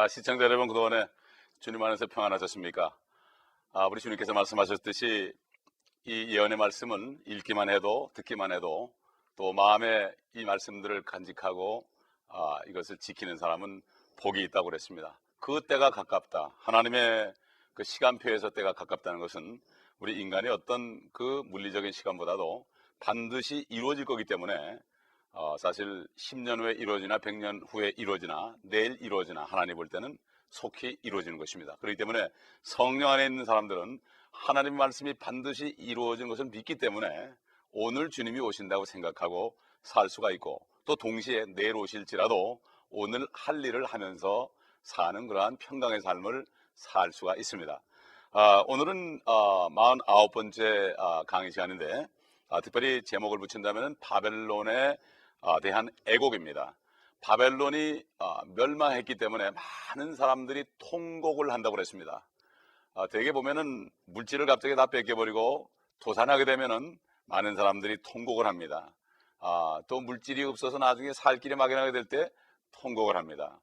시청자 여러분, 그동안에 주님 안에서 평안하셨습니까? 우리 주님께서 말씀하셨듯이 이 예언의 말씀은 읽기만 해도, 듣기만 해도 또 마음에 이 말씀들을 간직하고 이것을 지키는 사람은 복이 있다고 그랬습니다. 그 때가 가깝다. 하나님의 그 시간표에서 때가 가깝다는 것은 우리 인간의 어떤 그 물리적인 시간보다도 반드시 이루어질 거기 때문에 사실 10년 후에 이루어지나 100년 후에 이루어지나 내일 이루어지나 하나님 볼 때는 속히 이루어지는 것입니다. 그렇기 때문에 성령 안에 있는 사람들은 하나님의 말씀이 반드시 이루어지는 것을 믿기 때문에 오늘 주님이 오신다고 생각하고 살 수가 있고, 또 동시에 내일 오실지라도 오늘 할 일을 하면서 사는 그러한 평강의 삶을 살 수가 있습니다. 오늘은 49번째 강의 시간인데, 특별히 제목을 붙인다면 바벨론에 대한 애곡입니다. 바벨론이 멸망했기 때문에 많은 사람들이 통곡을 한다고 그랬습니다. 대개 보면은 물질을 갑자기 다 뺏겨버리고 도산하게 되면은 많은 사람들이 통곡을 합니다. 또 물질이 없어서 나중에 살 길이 막연하게 될 때 통곡을 합니다.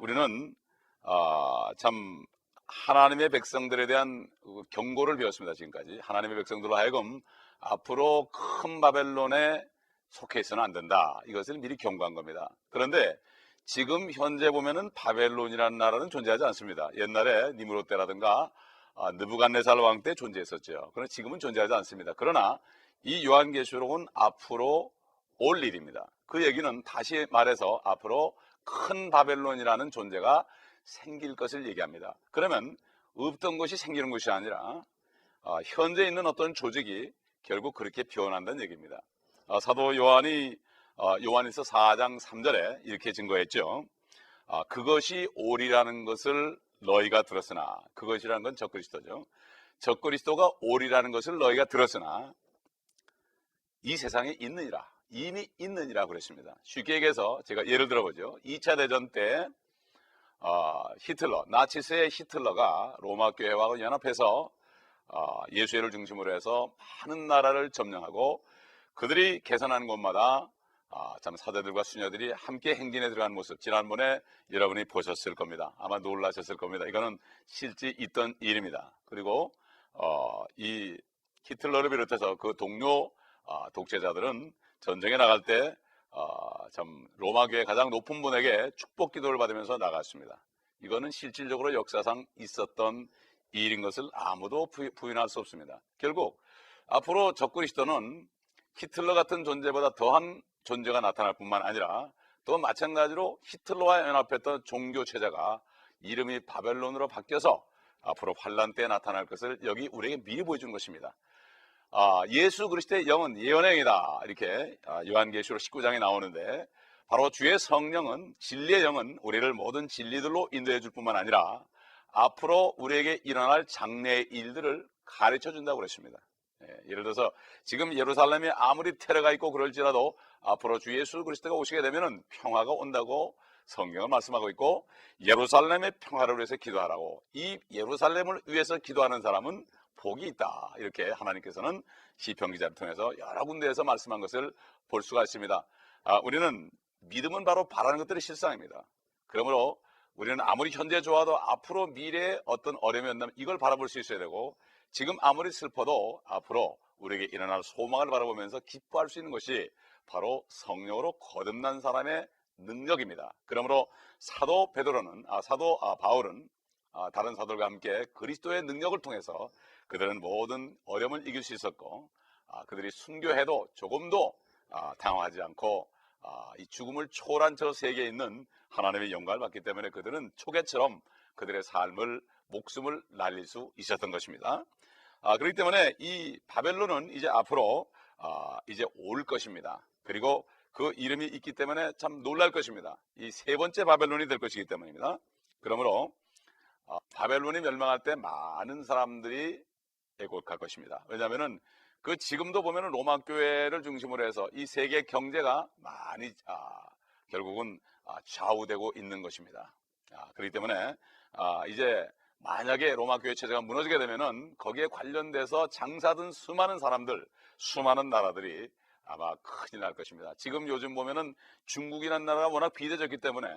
우리는 참 하나님의 백성들에 대한 경고를 배웠습니다. 지금까지 하나님의 백성들로 하여금 앞으로 큰 바벨론에 속해 있어는 안 된다, 이것을 미리 경고한 겁니다. 그런데 지금 현재 보면은 바벨론이라는 나라는 존재하지 않습니다. 옛날에 니므롯 때라든가 느부갓네살 왕 때 존재했었죠. 그러나 지금은 존재하지 않습니다. 그러나 이 요한계시록은 앞으로 올 일입니다. 그 얘기는 다시 말해서 앞으로 큰 바벨론이라는 존재가 생길 것을 얘기합니다. 그러면 없던 것이 생기는 것이 아니라 현재 있는 어떤 조직이 결국 그렇게 변한다는 얘기입니다. 사도 요한이 요한일서 4장 3절에 이렇게 증거했죠. 그것이 올이라는 것을 너희가 들었으나, 그것이라는 건 적그리스도죠. 적그리스도가 올이라는 것을 너희가 들었으나 이 세상에 있느니라, 이미 있느니라 그랬습니다. 쉽게 얘기해서 제가 예를 들어보죠. 2차 대전 때 히틀러, 나치스의 히틀러가 로마 교회와 연합해서 예수회를 중심으로 해서 많은 나라를 점령하고, 그들이 개선하는 곳마다 참 사제들과 수녀들이 함께 행진에 들어가는 모습, 지난번에 여러분이 보셨을 겁니다. 아마 놀라셨을 겁니다. 이거는 실제 있던 일입니다. 그리고 이 히틀러를 비롯해서 그 동료 독재자들은 전쟁에 나갈 때 참 로마 교회 가장 높은 분에게 축복 기도를 받으면서 나갔습니다. 이거는 실질적으로 역사상 있었던 일인 것을 아무도 부인할 수 없습니다. 결국 앞으로 적그리스도는 히틀러 같은 존재보다 더한 존재가 나타날 뿐만 아니라 또 마찬가지로 히틀러와 연합했던 종교 체제가 이름이 바벨론으로 바뀌어서 앞으로 환란 때 나타날 것을 여기 우리에게 미리 보여준 것입니다. 예수 그리스도의 영은 예언의 영이다, 이렇게 요한계시록 19장에 나오는데, 바로 주의 성령은, 진리의 영은 우리를 모든 진리들로 인도해 줄 뿐만 아니라 앞으로 우리에게 일어날 장래의 일들을 가르쳐 준다고 그랬습니다. 예를 들어서 지금 예루살렘에 아무리 테러가 있고 그럴지라도 앞으로 주 예수 그리스도가 오시게 되면은 평화가 온다고 성경은 말씀하고 있고, 예루살렘의 평화를 위해서 기도하라고, 이 예루살렘을 위해서 기도하는 사람은 복이 있다, 이렇게 하나님께서는 시편 기자를 통해서 여러 군데에서 말씀한 것을 볼 수가 있습니다. 우리는 믿음은 바로 바라는 것들이 실상입니다. 그러므로 우리는 아무리 현재 좋아도 앞으로 미래에 어떤 어려움이 온다면 이걸 바라볼 수 있어야 되고, 지금 아무리 슬퍼도 앞으로 우리에게 일어날 소망을 바라보면서 기뻐할 수 있는 것이 바로 성령으로 거듭난 사람의 능력입니다. 그러므로 사도 바울은 다른 사도들과 함께 그리스도의 능력을 통해서 그들은 모든 어려움을 이길 수 있었고, 그들이 순교해도 조금도 당황하지 않고 이 죽음을 초월한 저 세계에 있는 하나님의 영광을 받기 때문에 그들은 초계처럼 그들의 삶을, 목숨을 날릴 수 있었던 것입니다. 그렇기 때문에 이 바벨론은 이제 앞으로 이제 올 것입니다. 그리고 그 이름이 있기 때문에 참 놀랄 것입니다. 이 세 번째 바벨론이 될 것이기 때문입니다. 그러므로 바벨론이 멸망할 때 많은 사람들이 애곡할 것입니다. 왜냐하면은 그 지금도 보면은 로마 교회를 중심으로 해서 이 세계 경제가 많이 결국은 좌우되고 있는 것입니다. 그렇기 때문에 이제 만약에 로마 교회 체제가 무너지게 되면은 거기에 관련돼서 장사든 수많은 사람들, 수많은 나라들이 아마 큰일 날 것입니다. 지금 요즘 보면은 중국이라는 나라가 워낙 비대졌기 때문에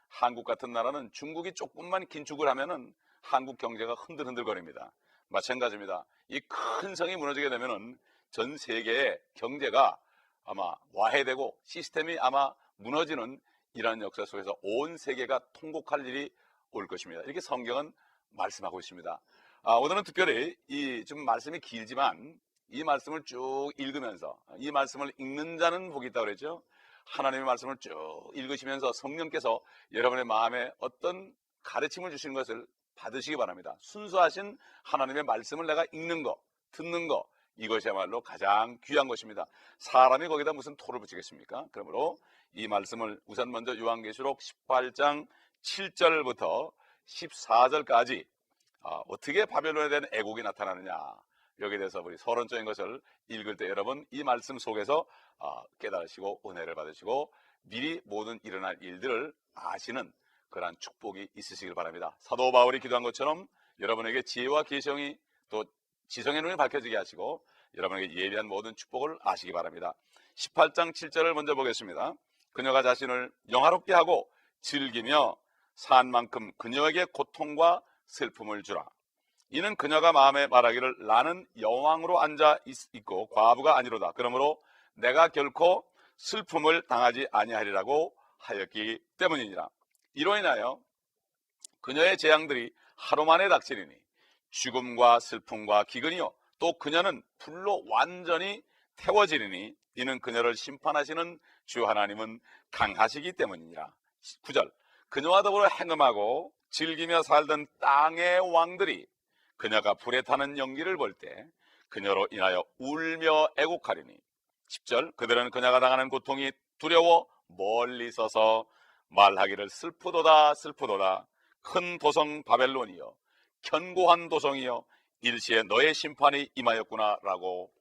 한국 같은 나라는 중국이 조금만 긴축을 하면은 한국 경제가 흔들흔들거립니다. 마찬가지입니다. 이 큰 성이 무너지게 되면은 전 세계의 경제가 아마 와해되고 시스템이 아마 무너지는 이러한 역사 속에서 온 세계가 통곡할 일이 올 것입니다. 이렇게 성경은 말씀하고 있습니다. 오늘은 특별히 이 좀 말씀이 길지만 이 말씀을 쭉 읽으면서, 이 말씀을 읽는 자는 복이 있다고 그랬죠. 하나님의 말씀을 쭉 읽으시면서 성령께서 여러분의 마음에 어떤 가르침을 주시는 것을 받으시기 바랍니다. 순수하신 하나님의 말씀을 내가 읽는 거, 듣는 거, 이것이야말로 가장 귀한 것입니다. 사람이 거기다 무슨 토를 붙이겠습니까? 그러므로 이 말씀을 우선 먼저 요한계시록 18장 7절부터 14절까지 어떻게 바벨론에 대한 애국이 나타나느냐, 여기에 대해서 우리 서론적인 것을 읽을 때 여러분 이 말씀 속에서 깨달으시고 은혜를 받으시고 미리 모든 일어날 일들을 아시는 그러한 축복이 있으시길 바랍니다. 사도 바울이 기도한 것처럼 여러분에게 지혜와 계시성이 또 지성의 눈이 밝혀지게 하시고 여러분에게 예비한 모든 축복을 아시기 바랍니다. 18장 7절을 먼저 보겠습니다. 그녀가 자신을 영화롭게 하고 즐기며 산 만큼 그녀에게 고통과 슬픔을 주라. 이는 그녀가 마음에 말하기를 나는 여왕으로 앉아 있고 과부가 아니로다. 그러므로 내가 결코 슬픔을 당하지 아니하리라고 하였기 때문이니라. 이로 인하여 그녀의 재앙들이 하루 만에 닥치리니 죽음과 슬픔과 기근이요 또 그녀는 불로 완전히 태워지리니 이는 그녀를 심판하시는 주 하나님은 강하시기 때문이니라. 9절 그녀와 더불어 행음하고 즐기며 살던 땅의 왕들이 그녀가 불에 타는 연기를 볼 때 그녀로 인하여 울며 애곡하리니 10절 그들은 그녀가 당하는 고통이 두려워 멀리 서서 말하기를 슬프도다 슬프도다 큰 도성 바벨론이여 견고한 도성이여 일시에 너의 심판이 임하였구나 라고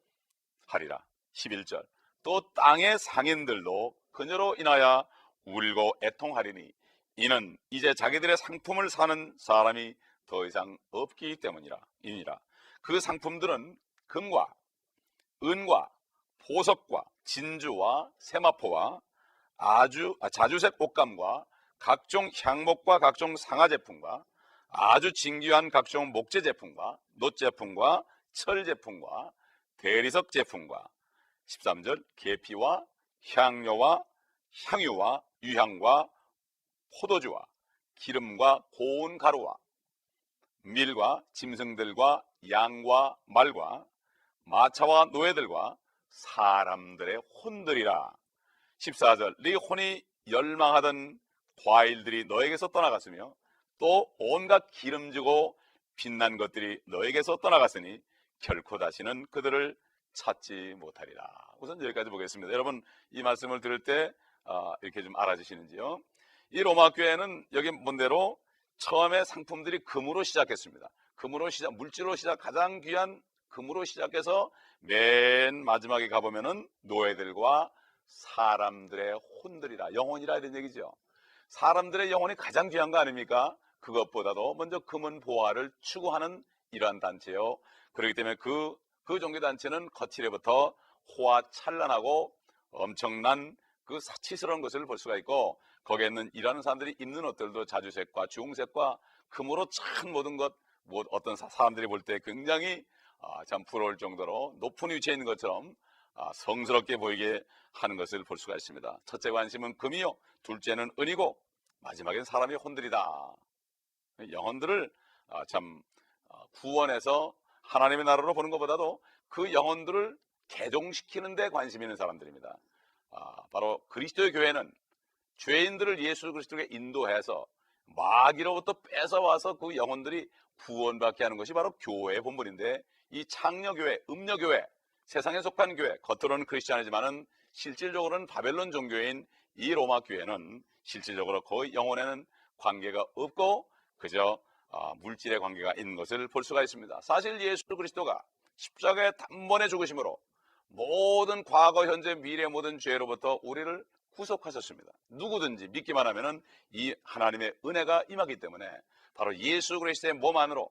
하리라. 11절 또 땅의 상인들도 그녀로 인하여 울고 애통하리니 이는 이제 자기들의 상품을 사는 사람이 더 이상 없기 때문이라. 그 상품들은 금과 은과 보석과 진주와 세마포와 자주색 옷감과 각종 향목과 각종 상아 제품과 아주 진귀한 각종 목재 제품과 놋 제품과 철 제품과 대리석 제품과 13절 계피와 향료와 향유와 유향과 포도주와 기름과 고운 가루와 밀과 짐승들과 양과 말과 마차와 노예들과 사람들의 혼들이라. 14절 네 혼이 열망하던 과일들이 너에게서 떠나갔으며 또 온갖 기름지고 빛난 것들이 너에게서 떠나갔으니 결코 다시는 그들을 찾지 못하리라. 우선 여기까지 보겠습니다. 여러분 이 말씀을 들을 때 이렇게 좀 알아주시는지요? 이 로마 교회는 여기 본대로 처음에 상품들이 금으로 시작했습니다. 물질로 가장 귀한 금으로 시작해서 맨 마지막에 가보면은 노예들과 사람들의 혼들이라, 영혼이라 이런 얘기죠. 사람들의 영혼이 가장 귀한 거 아닙니까? 그것보다도 먼저 금은 보화를 추구하는 이러한 단체요. 그렇기 때문에 그 종교단체는 거칠에부터 호화찬란하고 엄청난 그 사치스러운 것을 볼 수가 있고, 거기에 있는 일하는 사람들이 입는 옷들도 자주색과 주홍색과 금으로 찬 모든 것, 어떤 사람들이 볼 때 굉장히 참 부러울 정도로 높은 위치에 있는 것처럼 성스럽게 보이게 하는 것을 볼 수가 있습니다. 첫째 관심은 금이요, 둘째는 은이고 마지막엔 사람의 혼들이다. 영혼들을 참 구원해서 하나님의 나라로 보는 것보다도 그 영혼들을 개종시키는 데 관심 있는 사람들입니다. 바로 그리스도의 교회는 죄인들을 예수 그리스도에게 인도해서 마귀로부터 뺏어와서 그 영혼들이 구원받게 하는 것이 바로 교회의 본분인데, 이 창녀교회, 음녀교회, 세상에 속한 교회, 겉으로는 크리스찬이지만은 실질적으로는 바벨론 종교인 이 로마 교회는 실질적으로 거의 영혼에는 관계가 없고 그저 물질의 관계가 있는 것을 볼 수가 있습니다. 사실 예수 그리스도가 십자가의 단번에 죽으심으로 모든 과거, 현재, 미래 모든 죄로부터 우리를 구속하셨습니다. 누구든지 믿기만 하면은 이 하나님의 은혜가 임하기 때문에 바로 예수 그리스도의 몸 안으로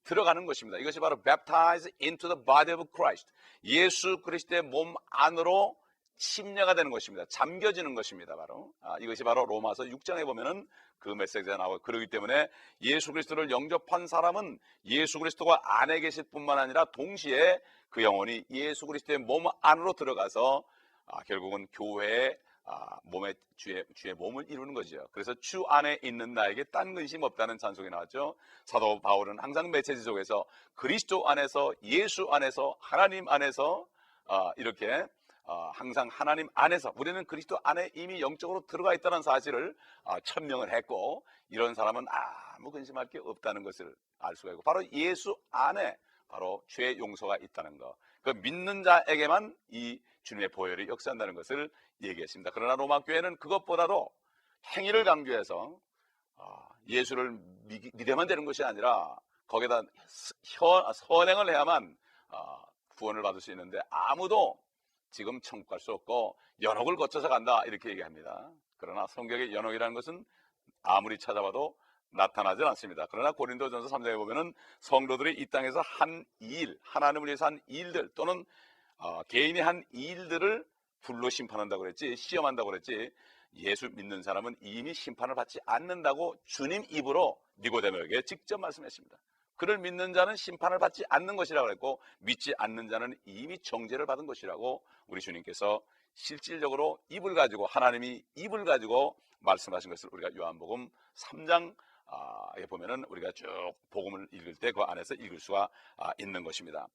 들어가는 것입니다. 이것이 바로 baptized into the body of Christ. 예수 그리스도의 몸 안으로 침례가 되는 것입니다. 잠겨지는 것입니다. 바로 이것이 바로 로마서 6장에 보면은 그 메시지가 나오고, 그러기 때문에 예수 그리스도를 영접한 사람은 예수 그리스도가 안에 계실 뿐만 아니라 동시에 그 영혼이 예수 그리스도의 몸 안으로 들어가서 결국은 교회의 몸의 주의 몸을 이루는 거죠. 그래서 주 안에 있는 나에게 딴 근심 없다는 찬송이 나왔죠. 사도 바울은 항상 메시지 속에서 그리스도 안에서, 예수 안에서, 하나님 안에서 이렇게 항상 하나님 안에서, 우리는 그리스도 안에 이미 영적으로 들어가 있다는 사실을 천명을 했고, 이런 사람은 아무 근심할 게 없다는 것을 알 수가 있고, 바로 예수 안에 바로 죄 용서가 있다는 것, 그 믿는 자에게만 이 주님의 보혈이 역사한다는 것을 얘기했습니다. 그러나 로마 교회는 그것보다도 행위를 강조해서 예수를 믿어야만 되는 것이 아니라 거기다 선행을 해야만 구원을 받을 수 있는데, 아무도 지금 천국 갈 수 없고 연옥을 거쳐서 간다, 이렇게 얘기합니다. 그러나 성경의 연옥이라는 것은 아무리 찾아봐도 나타나지 않습니다. 그러나 고린도전서 3장에 보면은 성도들이 이 땅에서 한 일, 하나님을 위해서 한 일들, 또는 개인이 한 일들을 불로 심판한다고 그랬지, 시험한다고 그랬지, 예수 믿는 사람은 이미 심판을 받지 않는다고 주님 입으로 니고데모에게 직접 말씀했습니다. 그를 믿는 자는 심판을 받지 않는 것이라고 그랬고, 믿지 않는 자는 이미 정죄를 받은 것이라고 우리 주님께서 실질적으로 입을 가지고, 하나님이 입을 가지고 말씀하신 것을 우리가 요한복음 3장에 보면은 우리가 쭉 복음을 읽을 때 그 안에서 읽을 수가 있는 것입니다.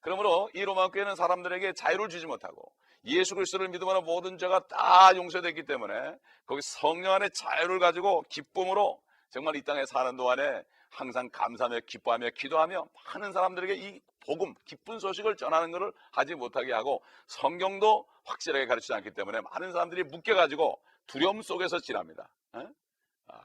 그러므로 이 로마 교회는 사람들에게 자유를 주지 못하고, 예수 그리스도를 믿음으로 모든 죄가 다 용서됐기 때문에 거기 성령 안에 자유를 가지고 기쁨으로 정말 이 땅에 사는 동안에 항상 감사하며 기뻐하며 기도하며 많은 사람들에게 이 복음, 기쁜 소식을 전하는 것을 하지 못하게 하고, 성경도 확실하게 가르치지 않기 때문에 많은 사람들이 묶여가지고 두려움 속에서 지납니다.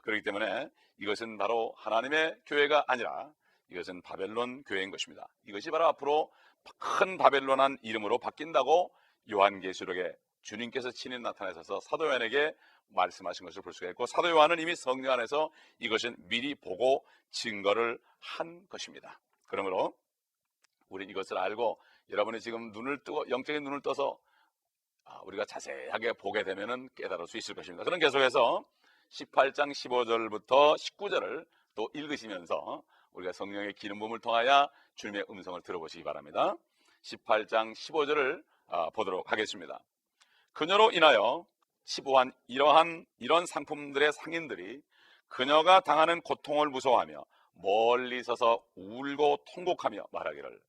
그렇기 때문에 이것은 바로 하나님의 교회가 아니라 이것은 바벨론 교회인 것입니다. 이것이 바로 앞으로 큰 바벨론한 이름으로 바뀐다고 요한계시록에 주님께서 친히 나타나셔서 사도 요한에게 말씀하신 것을 볼 수가 있고, 사도 요한은 이미 성령 안에서 이것은 미리 보고 증거를 한 것입니다. 그러므로 우리 이것을 알고 여러분이 지금 눈을 뜨고 영적인 눈을 떠서 우리가 자세하게 보게 되면은 깨달을 수 있을 것입니다. 그럼 계속해서 18장 15절부터 19절을 또 읽으시면서 우리가 성령의 기름 부음을 통하여 주님의 음성을 들어보시기 바랍니다. 18장 15절을 보도록 하겠습니다. 그녀로 인하여 치부한 이런 상품들의 상인들이 그녀가 당하는 고통을 무서워하며 멀리 서서 울고 통곡하며 말하기를,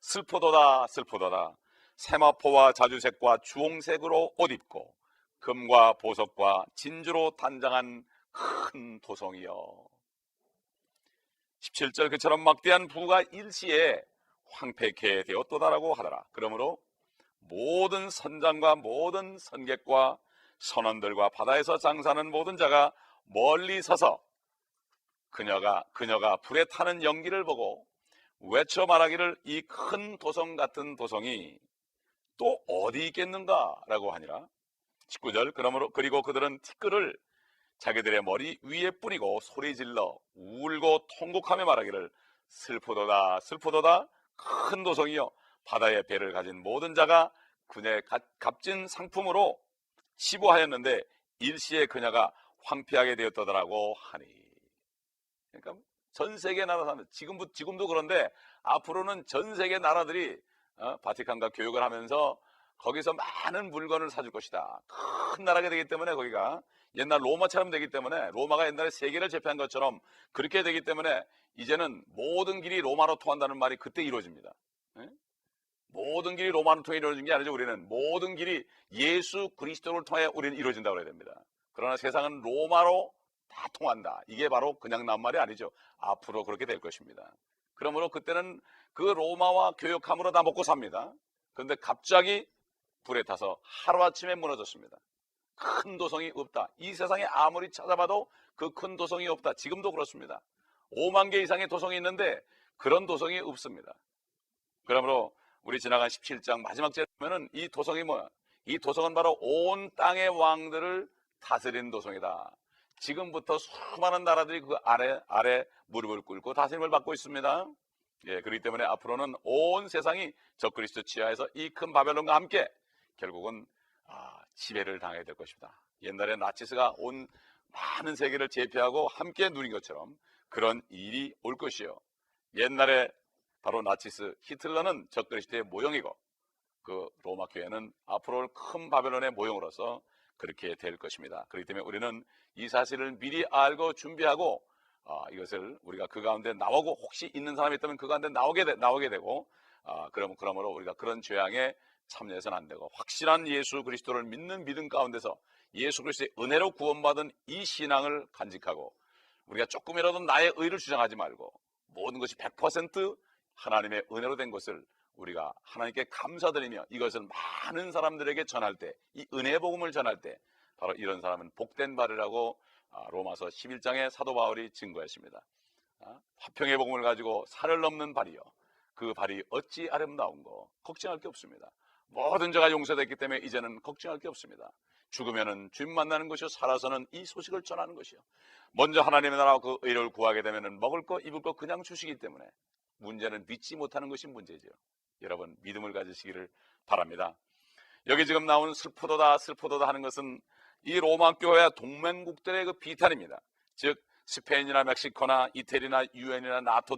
슬프도다 슬프도다, 세마포와 자주색과 주홍색으로 옷 입고 금과 보석과 진주로 단장한 큰 도성이여. 17절, 그처럼 막대한 부가 일시에 황폐케 되었도다라고 하더라. 그러므로 모든 선장과 모든 선객과 선원들과 바다에서 장사하는 모든 자가 멀리 서서 그녀가 불에 타는 연기를 보고 외쳐 말하기를, 이 큰 도성 같은 도성이 또 어디 있겠는가 라고 하니라. 19절, 그리고 그들은 티끌을 자기들의 머리 위에 뿌리고 소리질러 울고 통곡하며 말하기를, 슬프도다 슬프도다, 큰 도성이여, 바다의 배를 가진 모든 자가 그녀의 값진 상품으로 치부하였는데 일시에 그녀가 황폐하게 되었더라고 하니. 그러니까 전 세계 나라 사람, 지금도 그런데 앞으로는 전 세계 나라들이 바티칸과 교육을 하면서 거기서 많은 물건을 사줄 것이다. 큰 나라가 되기 때문에, 거기가 옛날 로마처럼 되기 때문에, 로마가 옛날에 세계를 제패한 것처럼 그렇게 되기 때문에 이제는 모든 길이 로마로 통한다는 말이 그때 이루어집니다. 모든 길이 로마로 통해 이루어진 게 아니죠. 우리는 모든 길이 예수 그리스도를 통해 우리는 이루어진다고 해야 됩니다. 그러나 세상은 로마로 다 통한다. 이게 바로 그냥 나온 말이 아니죠. 앞으로 그렇게 될 것입니다. 그러므로 그때는 그 로마와 교역함으로 다 먹고 삽니다. 그런데 갑자기 불에 타서 하루아침에 무너졌습니다. 큰 도성이 없다. 이 세상에 아무리 찾아봐도 그 큰 도성이 없다. 지금도 그렇습니다. 5만 개 이상의 도성이 있는데 그런 도성이 없습니다. 그러므로 우리 지나간 17장 마지막 절에 보면은 이 도성이 뭐야? 이 도성은 바로 온 땅의 왕들을 다스리는 도성이다. 지금부터 수많은 나라들이 그 아래 무릎을 꿇고 다스림을 받고 있습니다. 예, 그렇기 때문에 앞으로는 온 세상이 적그리스도 지하에서 이 큰 바벨론과 함께 결국은 지배를 당하게 될 것입니다. 옛날에 나치스가 온 많은 세계를 제패하고 함께 누린 것처럼 그런 일이 올 것이요. 옛날에 바로 나치스 히틀러는 적그리스도의 모형이고 그 로마 교회는 앞으로 큰 바벨론의 모형으로서 그렇게 될 것입니다. 그렇기 때문에 우리는 이 사실을 미리 알고 준비하고 이것을 우리가 그 가운데 나오고 혹시 있는 사람이 있다면 그 가운데 나오게 되고 그러므로 우리가 그런 죄악에 참여해서는 안 되고 확실한 예수 그리스도를 믿는 믿음 가운데서 예수 그리스도의 은혜로 구원받은 이 신앙을 간직하고 우리가 조금이라도 나의 의를 주장하지 말고 모든 것이 100% 하나님의 은혜로 된 것을 우리가 하나님께 감사드리며 이것을 많은 사람들에게 전할 때, 이 은혜의 복음을 전할 때 바로 이런 사람은 복된 바리라고 로마서 11장에 사도 바울이 증거했습니다. 화평의 복음을 가지고 산을 넘는 발이요, 그 발이 어찌 아름다운고. 걱정할 게 없습니다. 모든 죄가 용서됐기 때문에 이제는 걱정할 게 없습니다. 죽으면은 주님 만나는 것이요, 살아서는 이 소식을 전하는 것이요. 먼저 하나님의 나라와 그 의를 구하게 되면은 먹을 거 입을 거 그냥 주시기 때문에 문제는 믿지 못하는 것이 문제죠. 여러분 믿음을 가지시기를 바랍니다. 여기 지금 나온 슬프도다 슬프도다 하는 것은 이 로마 교회와 동맹국들의 그 비탄입니다. 즉 스페인이나 멕시코나 이태리나 유엔이나 나토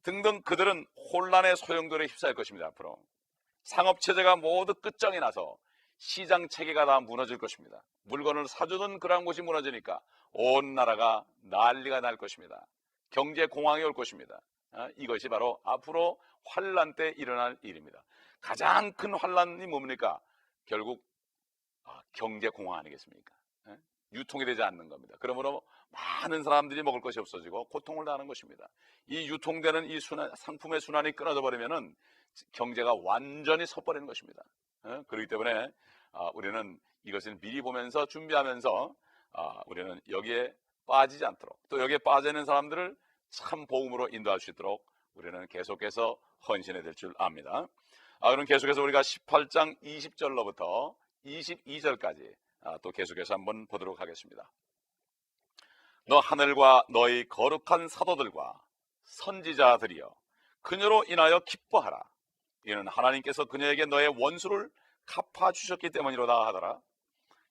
등등 그들은 혼란의 소용돌이에 휩싸일 것입니다. 앞으로 상업체제가 모두 끝장이 나서 시장 체계가 다 무너질 것입니다. 물건을 사주던 그러한 곳이 무너지니까 온 나라가 난리가 날 것입니다. 경제 공황이 올 것입니다. 이것이 바로 앞으로 환란 때 일어날 일입니다. 가장 큰 환란이 뭡니까? 결국 경제 공황 아니겠습니까? 유통이 되지 않는 겁니다. 그러므로 많은 사람들이 먹을 것이 없어지고 고통을 당하는 것입니다. 이 유통되는 이 상품의 순환이 끊어져 버리면은 경제가 완전히 섰버리는 것입니다. 그렇기 때문에 우리는 이것을 미리 보면서 준비하면서 우리는 여기에 빠지지 않도록, 또 여기에 빠져 있는 사람들을 참 복음으로 인도할 수 있도록 우리는 계속해서 헌신해야 될 줄 압니다. 그럼 계속해서 우리가 18장 20절로부터 22절까지 또 계속해서 한번 보도록 하겠습니다. 너 하늘과 너희 거룩한 사도들과 선지자들이여 그녀로 인하여 기뻐하라. 이는 하나님께서 그녀에게 너의 원수를 갚아주셨기 때문이로다 하더라.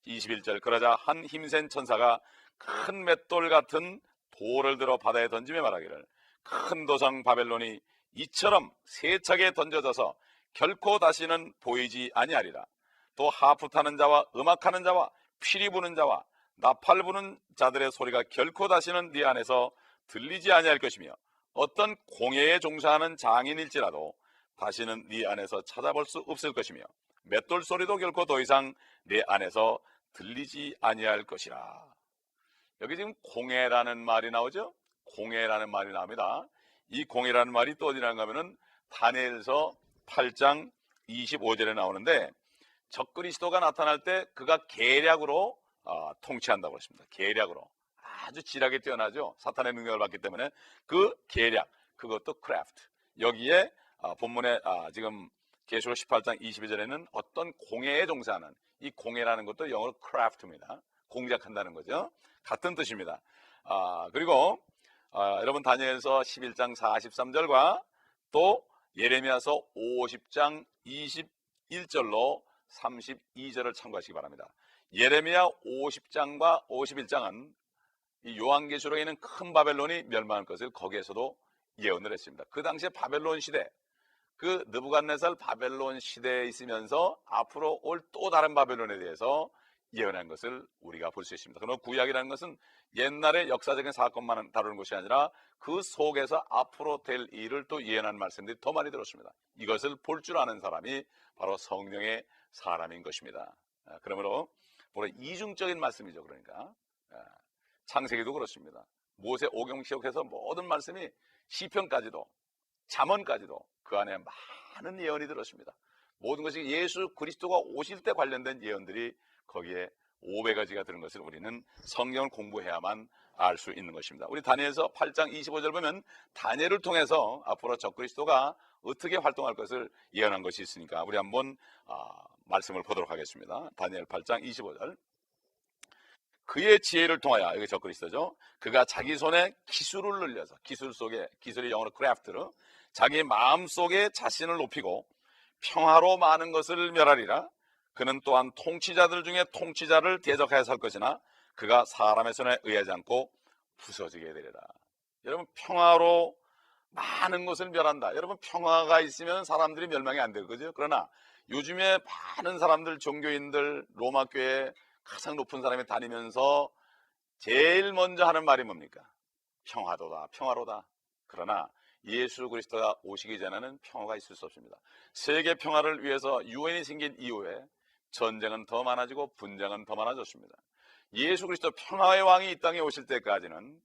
21절 그러자 한 힘센 천사가 큰 맷돌 같은 돌을 들어 바다에 던지며 말하기를 큰 도성 바벨론이 이처럼 세차게 던져져서 결코 다시는 보이지 아니하리라. 또 하프 타는 자와 음악하는 자와 피리 부는 자와 나팔 부는 자들의 소리가 결코 다시는 네 안에서 들리지 아니할 것이며 어떤 공예에 종사하는 장인일지라도 다시는 네 안에서 찾아볼 수 없을 것이며 맷돌 소리도 결코 더 이상 네 안에서 들리지 아니할 것이라. 여기 지금 공예라는 말이 나오죠? 공예라는 말이 나옵니다. 이 공예라는 말이 또 어디라는가 하면은 다니엘서 8장 25절에 나오는데 적그리스도가 나타날 때 그가 계략으로 통치한다고 했습니다. 계략으로 아주 지략에 뛰어나죠. 사탄의 능력을 받기 때문에 그 계략, 그것도 크래프트. 여기에 본문에 지금 계시록 18장 22절에는 어떤 공예에 종사하는, 이 공예라는 것도 영어로 크래프트입니다. 공작한다는 거죠. 같은 뜻입니다. 그리고 여러분 다니엘서 11장 43절과 또 예레미야서 50장 21절로 32절을 참고하시기 바랍니다. 예레미야 50장과 51장은 이 요한계시록에 있는 큰 바벨론이 멸망할 것을 거기에서도 예언을 했습니다. 그 당시에 바벨론 시대, 그 느부갓네살 바벨론 시대에 있으면서 앞으로 올 또 다른 바벨론에 대해서 예언한 것을 우리가 볼 수 있습니다. 그러나 구약이라는 것은 옛날의 역사적인 사건만 다루는 것이 아니라 그 속에서 앞으로 될 일을 또 예언한 말씀들이 더 많이 들었습니다. 이것을 볼 줄 아는 사람이 바로 성령의 사람인 것입니다. 그러므로 이중적인 말씀이죠. 그러니까 창세기도 그렇습니다. 모세 오경시록해서 모든 말씀이 시편까지도 잠언까지도 그 안에 많은 예언이 들었습니다. 모든 것이 예수 그리스도가 오실 때 관련된 예언들이 거기에 500가지가 드는 것을 우리는 성경을 공부해야만 알 수 있는 것입니다. 우리 다니엘서 8장 25절 보면 다니엘을 통해서 앞으로 적그리스도가 어떻게 활동할 것을 예언한 것이 있으니까 우리 한번 말씀을 보도록 하겠습니다. 다니엘 8장 25절 그의 지혜를 통하여, 이게 적그리스도죠. 그가 자기 손에 기술을 늘려서, 기술이 영어로 크래프트로 자기 마음 속에 자신을 높이고 평화로 많은 것을 멸하리라. 그는 또한 통치자들 중에 통치자를 대적하여 살 것이나 그가 사람의 손에 의하지 않고 부서지게 되리라. 여러분, 평화로 많은 것을 멸한다. 여러분, 평화가 있으면 사람들이 멸망이 안 될 거죠. 그러나 요즘에 많은 사람들, 종교인들, 로마 교회 가장 높은 사람이 다니면서 제일 먼저 하는 말이 뭡니까? 평화도다, 평화로다. 그러나 예수 그리스도가 오시기 전에는 평화가 있을 수 없습니다. 세계 평화를 위해서 유엔이 생긴 이후에 전쟁은 더 많아지고 분쟁은 더 많아졌습니다. 예수 그리스도 평화의 왕이 이 땅에 오실 때까지는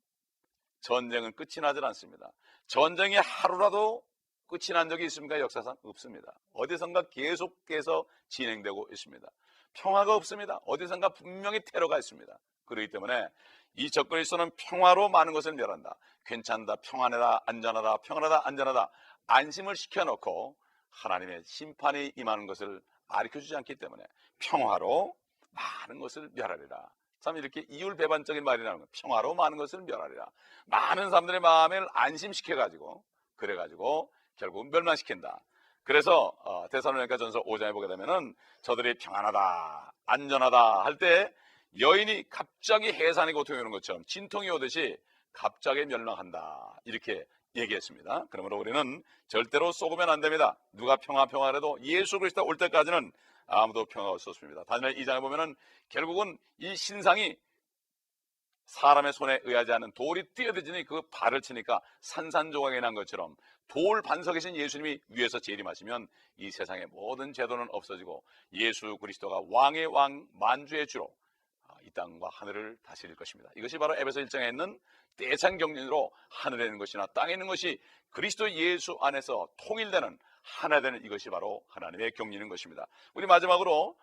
전쟁은 끝이 나질 않습니다. 전쟁이 하루라도 끝이 난 적이 있습니까? 역사상 없습니다. 어디선가 계속해서 진행되고 있습니다. 평화가 없습니다. 어디선가 분명히 테러가 있습니다. 그렇기 때문에 이 적그리스도는 평화로 많은 것을 멸한다. 괜찮다, 평안하다, 안전하다, 평안하다, 안전하다, 안심을 시켜놓고 하나님의 심판이 임하는 것을 가르쳐주지 않기 때문에 평화로 많은 것을 멸하리라. 참 이렇게 이율배반적인 말이 나오는 거예요. 평화로 많은 것을 멸하리라. 많은 사람들의 마음을 안심시켜가지고 그래가지고 결국 멸망시킨다. 그래서 데살로니가 전서 5장에 보게 되면은 저들이 평안하다, 안전하다 할 때 여인이 갑자기 해산이 고통이 오는 것처럼 진통이 오듯이 갑자기 멸망한다, 이렇게 얘기했습니다. 그러므로 우리는 절대로 쏘으면 안 됩니다. 누가 평화래도 예수 그리스도 올 때까지는 아무도 평화가 없었습니다. 다니엘 2장에 보면은 결국은 이 신상이 사람의 손에 의하지 않은 돌이 뛰어드니 그 발을 치니까 산산조각이 난 것처럼 돌 반석이신 예수님이 위에서 재림하시면 이 세상의 모든 제도는 없어지고 예수 그리스도가 왕의 왕, 만주의 주로 이 땅과 하늘을 다스릴 것입니다. 이것이 바로 에베소 1장에 있는 대찬경륜으로 하늘에 있는 것이나 땅에 있는 것이 그리스도 예수 안에서 통일되는 하나 되는 이것이 바로 하나님의 경륜인 것입니다. 우리 마지막으로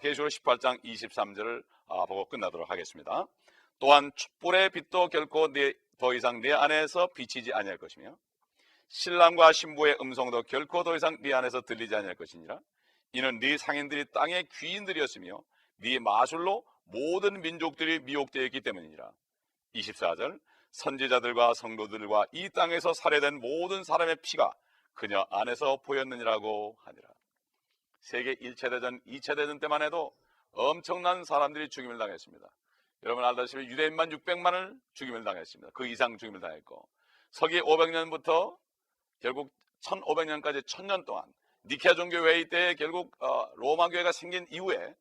계시록 18장 23절을 보고 끝나도록 하겠습니다. 또한 촛불의 빛도 결코 더 이상 네 안에서 비치지 아니할 것이며 신랑과 신부의 음성도 결코 더 이상 네 안에서 들리지 아니할 것이니라. 이는 네 상인들이 땅의 귀인들이었으며 네 마술로 모든 민족들이 미혹되어 있기 때문이니라. 24절 선지자들과 성도들과 이 땅에서 살해된 모든 사람의 피가 그녀 안에서 보였느니라고 하니라. 세계 1차 대전, 2차 대전 때만 해도 엄청난 사람들이 죽임을 당했습니다. 여러분 알다시피 유대인만 600만을 죽임을 당했습니다. 그 이상 죽임을 당했고 서기 500년부터 결국 1500년까지 1000년 동안 니케아 종교 회의 때 결국 로마 교회가 생긴 이후에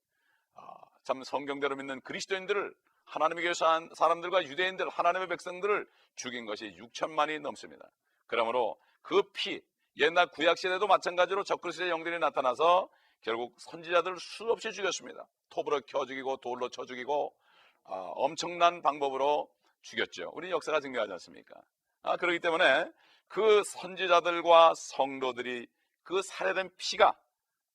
참 성경대로 믿는 그리스도인들을 하나님의 교회 사람들과 유대인들, 하나님의 백성들을 죽인 것이 6천만이 넘습니다. 그러므로 그 피, 옛날 구약시대도 마찬가지로 적그리스도의 영들이 나타나서 결국 선지자들을 수없이 죽였습니다. 톱으로 켜 죽이고 돌로 쳐 죽이고 엄청난 방법으로 죽였죠. 우리 역사가 증명하지 않습니까? 그렇기 때문에 그 선지자들과 성도들이 그 살해된 피가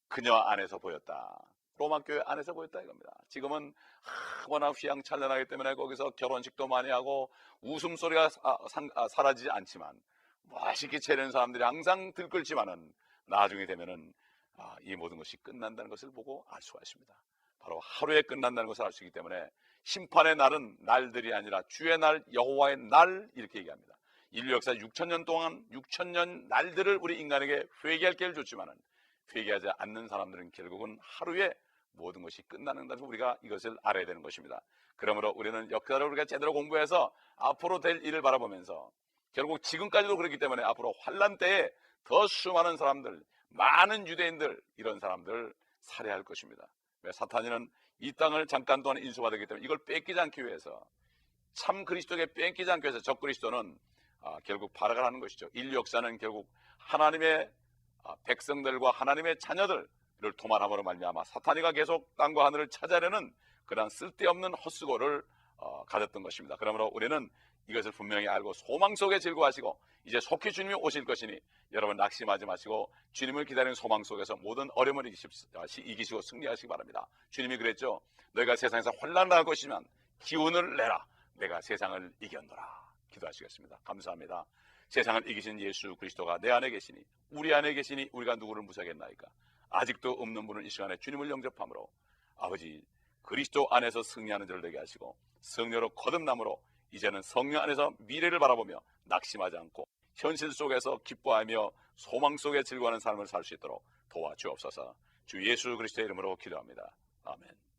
그녀 안에서 보였다. 로마 교회 안에서 보였다 이겁니다. 지금은 워낙 휘황찬란하기 때문에 거기서 결혼식도 많이 하고 웃음소리가 사라지지 않지만 멋있게 차리는 사람들이 항상 들끓지만은 나중에 되면은 이 모든 것이 끝난다는 것을 보고 알 수가 있습니다. 바로 하루에 끝난다는 것을 알 수 있기 때문에 심판의 날은 날들이 아니라 주의 날, 여호와의 날, 이렇게 얘기합니다. 인류 역사 6천년 동안 6천년 날들을 우리 인간에게 회개할 기회를 줬지만은 회개하지 않는 사람들은 결국은 하루에 모든 것이 끝나는 것을 우리가 이것을 알아야 되는 것입니다. 그러므로 우리는 역사를 우리가 제대로 공부해서 앞으로 될 일을 바라보면서 결국 지금까지도 그렇기 때문에 앞으로 환란 때에 더 수많은 사람들, 많은 유대인들, 이런 사람들을 살해할 것입니다. 왜? 사탄이는 이 땅을 잠깐 동안 인수받았기 때문에 이걸 뺏기지 않기 위해서, 참 그리스도에게 뺏기지 않기 위해서 적그리스도는 결국 발악을 하는 것이죠. 인류 역사는 결국 하나님의 백성들과 하나님의 자녀들을 도말함으로 말미암아 사탄이가 계속 땅과 하늘을 찾아내는 그런 쓸데없는 헛수고를 가졌던 것입니다. 그러므로 우리는 이것을 분명히 알고 소망 속에 즐거워하시고 이제 속히 주님이 오실 것이니 여러분 낙심하지 마시고 주님을 기다리는 소망 속에서 모든 어려움을 이기시고 승리하시기 바랍니다. 주님이 그랬죠. 너희가 세상에서 혼란을 할 것이지만 기운을 내라. 내가 세상을 이겼노라. 기도하시겠습니다. 감사합니다. 세상을 이기신 예수 그리스도가 내 안에 계시니 우리 안에 계시니 우리가 누구를 무시하겠나이까. 아직도 없는 분은 이 시간에 주님을 영접함으로 아버지 그리스도 안에서 승리하는 자를 되게 하시고 성녀로 거듭남으로 이제는 성령 안에서 미래를 바라보며 낙심하지 않고 현실 속에서 기뻐하며 소망 속에 즐거워하는 삶을 살 수 있도록 도와주옵소서. 주 예수 그리스도의 이름으로 기도합니다. 아멘.